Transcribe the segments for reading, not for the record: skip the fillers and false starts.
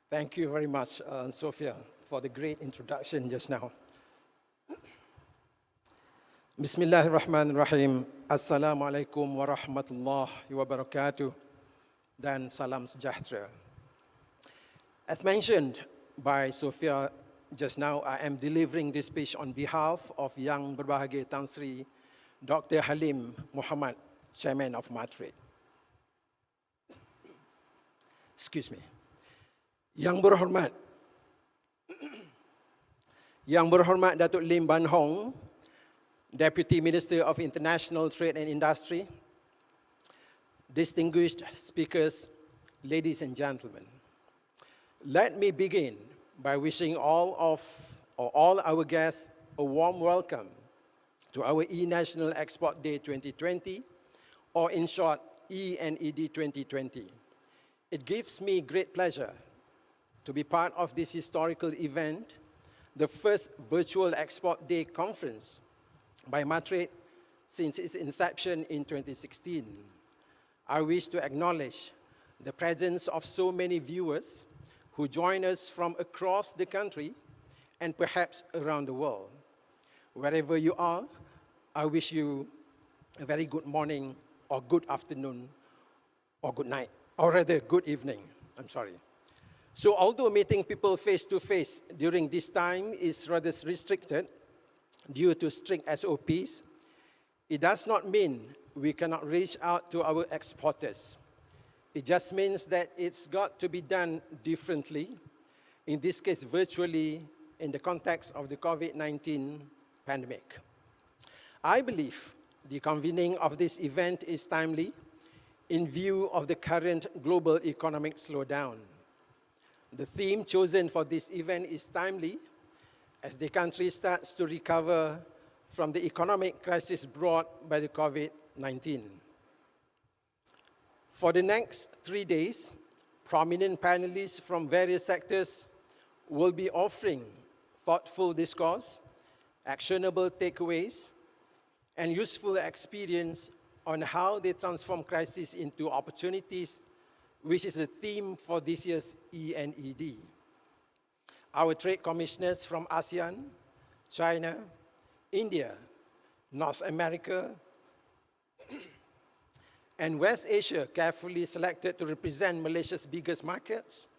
Thank you very much, Sophia, for the great introduction just now. Bismillahir Rahmanir Rahim. Assalamu alaikum wa rahmatullahi wa barakatuh. Dan salam sejahtera. As mentioned by Sophia just now, I am delivering this speech on behalf of Yang Berbahagia Tan Sri Dr. Halim Muhammad, Chairman of Matre. Excuse me. Yang berhormat Datuk Lim Ban Hong, Deputy Minister of International Trade and Industry, distinguished speakers, ladies and gentlemen. Let me begin by wishing all our guests a warm welcome to our eNational Export Day 2020, or in short, eNED 2020. It gives me great pleasure to be part of this historical event, the first virtual Export Day conference by Matre since its inception in 2016. I wish to acknowledge the presence of so many viewers who join us from across the country and perhaps around the world. Wherever you are, I wish you a very good morning or good afternoon or good night, or rather good evening, I'm sorry. So although meeting people face-to-face during this time is rather restricted due to strict SOPs, it does not mean we cannot reach out to our exporters. It just means that it's got to be done differently, in this case virtually, in the context of the COVID-19 pandemic. I believe the convening of this event is timely in view of the current global economic slowdown. The theme chosen for this event is timely as the country starts to recover from the economic crisis brought by the COVID-19. For the next 3 days, prominent panelists from various sectors will be offering thoughtful discourse, actionable takeaways, and useful experience on how they transform crises into opportunities, which is the theme for this year's eNED. Our trade commissioners from ASEAN, China, India, North America, and West Asia, carefully selected to represent Malaysia's biggest markets,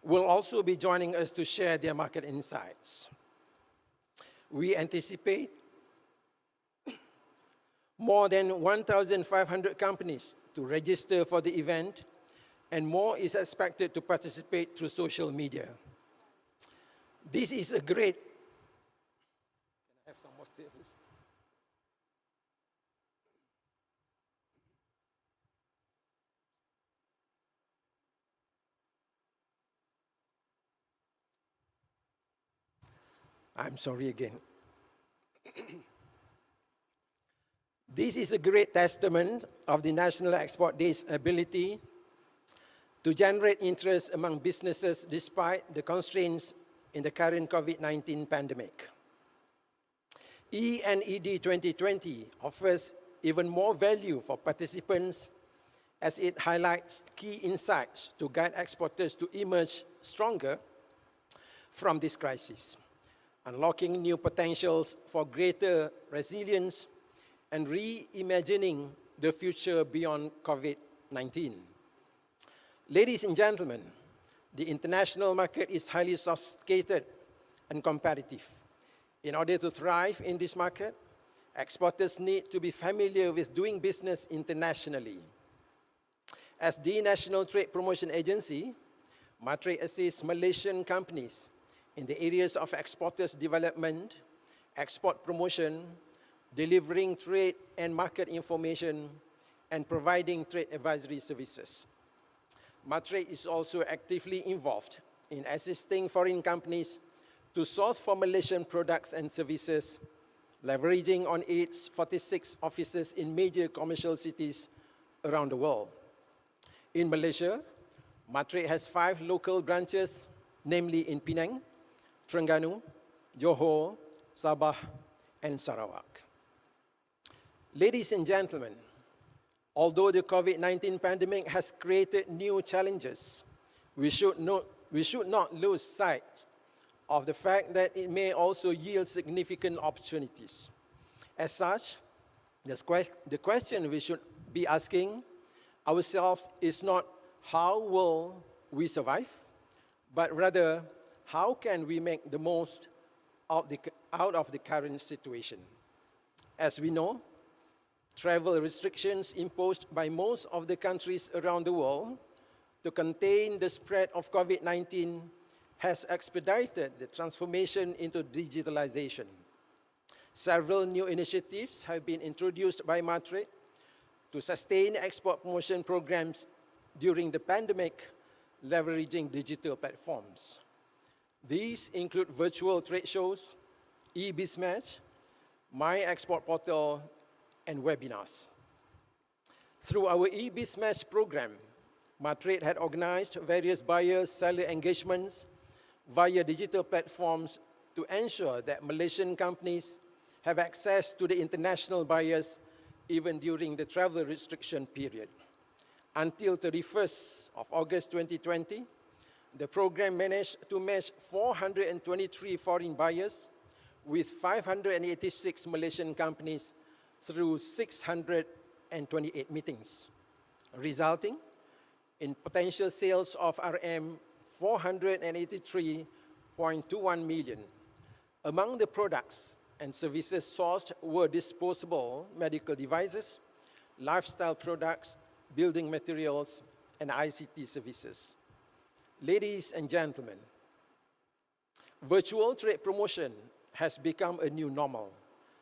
will also be joining us to share their market insights. We anticipate more than 1,500 companies to register for the event, and more is expected to participate through social media. This is a great... Can I have some more tea, please? I'm sorry again. This is a great testament of the National Export Day's ability to generate interest among businesses despite the constraints in the current COVID-19 pandemic. eNED 2020 offers even more value for participants as it highlights key insights to guide exporters to emerge stronger from this crisis, unlocking new potentials for greater resilience and reimagining the future beyond COVID-19. Ladies and gentlemen, the international market is highly sophisticated and competitive. In order to thrive in this market, exporters need to be familiar with doing business internationally. As the National Trade Promotion Agency, Matre assists Malaysian companies in the areas of exporters development, export promotion, delivering trade and market information, and providing trade advisory services. Matre is also actively involved in assisting foreign companies to source for Malaysian products and services, leveraging on its 46 offices in major commercial cities around the world. In Malaysia, Matre has 5 local branches, namely in Penang, Terengganu, Johor, Sabah, and Sarawak. Ladies and gentlemen, although the COVID-19 pandemic has created new challenges, we should note we should not lose sight of the fact that it may also yield significant opportunities. As such, the question we should be asking ourselves is not how will we survive, but rather how can we make the most out of the current situation. As we know, travel restrictions imposed by most of the countries around the world to contain the spread of COVID-19 has expedited the transformation into digitalization. Several new initiatives have been introduced by Matrix to sustain export promotion programs during the pandemic, leveraging digital platforms. These include virtual trade shows, eBizMatch, My Export Portal, and webinars. Through our eBizMatch program, Matrix had organized various buyer-seller engagements via digital platforms to ensure that Malaysian companies have access to the international buyers even during the travel restriction period. Until 31st of August 2020, the program managed to match 423 foreign buyers with 586 Malaysian companies through 628 meetings, resulting in potential sales of RM 483.21 million. Among the products and services sourced were disposable medical devices, lifestyle products, building materials, and ICT services. Ladies and gentlemen, virtual trade promotion has become a new normal.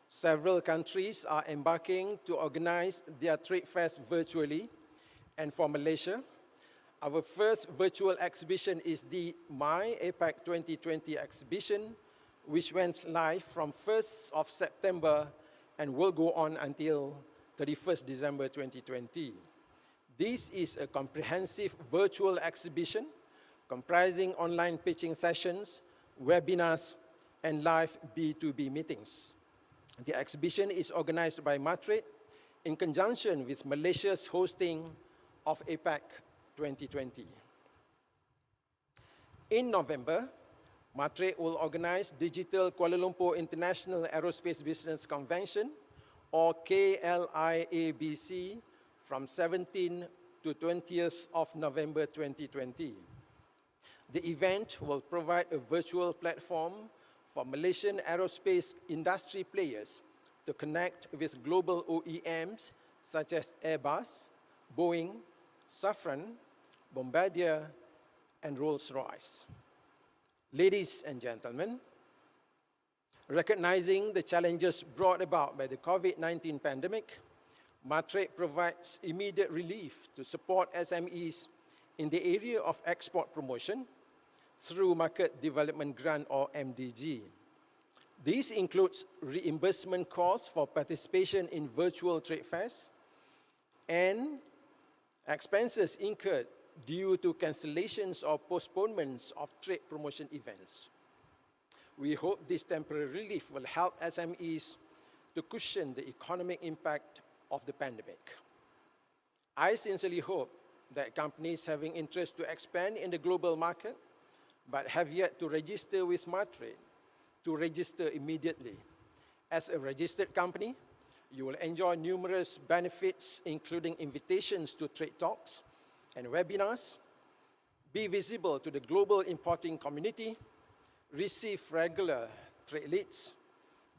Several countries are embarking to organize their trade fairs virtually, and for Malaysia, our first virtual exhibition is the My APAC 2020 exhibition, which went live from 1st of September and will go on until 31st December 2020. This is a comprehensive virtual exhibition comprising online pitching sessions, webinars, and live B2B meetings. The exhibition is organized by Matrix in conjunction with Malaysia's hosting of APAC 2020. In November, Matrix will organize Digital Kuala Lumpur International Aerospace Business Convention, or KLIABC, from 17 to 20th of November 2020. The event will provide a virtual platform for Malaysian aerospace industry players to connect with global OEMs such as Airbus, Boeing, Safran, Bombardier, and Rolls-Royce. Ladies and gentlemen, recognizing the challenges brought about by the COVID-19 pandemic, Matrix provides immediate relief to support SMEs in the area of export promotion through Market Development Grant, or MDG. This includes reimbursement costs for participation in virtual trade fairs and expenses incurred due to cancellations or postponements of trade promotion events. We hope this temporary relief will help SMEs to cushion the economic impact of the pandemic. I sincerely hope that companies having interest to expand in the global market but have yet to register with Matrix to register immediately. As a registered company, you will enjoy numerous benefits, including invitations to trade talks and webinars, be visible to the global importing community, receive regular trade leads,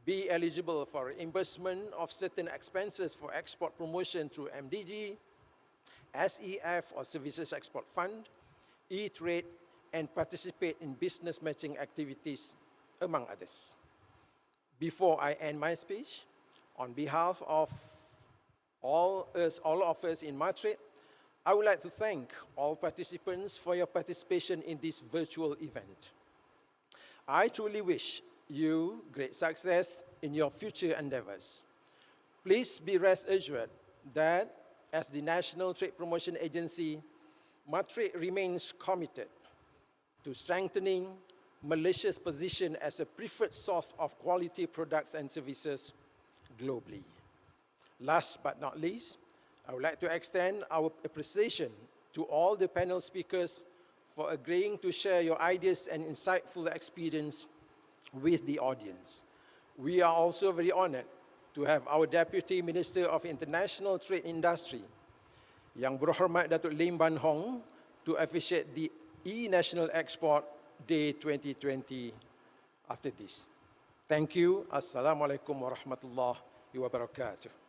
be eligible for reimbursement of certain expenses for export promotion through MDG, SEF or Services Export Fund, e-trade, and participate in business matching activities, among others. Before I end my speech, on behalf of all of us in Matrix, I would like to thank all participants for your participation in this virtual event. I truly wish you great success in your future endeavors. Please be rest assured that as the National Trade Promotion Agency, Matrix remains committed to strengthening Malaysia's position as a preferred source of quality products and services globally. Last but not least, I would like to extend our appreciation to all the panel speakers for agreeing to share your ideas and insightful experience with the audience. We are also very honored to have our Deputy Minister of International Trade Industry, Yang Berhormat Datuk Lim Ban Hong, to officiate the eNational Export Day 2020 after this. Thank you. Assalamualaikum warahmatullahi wabarakatuh.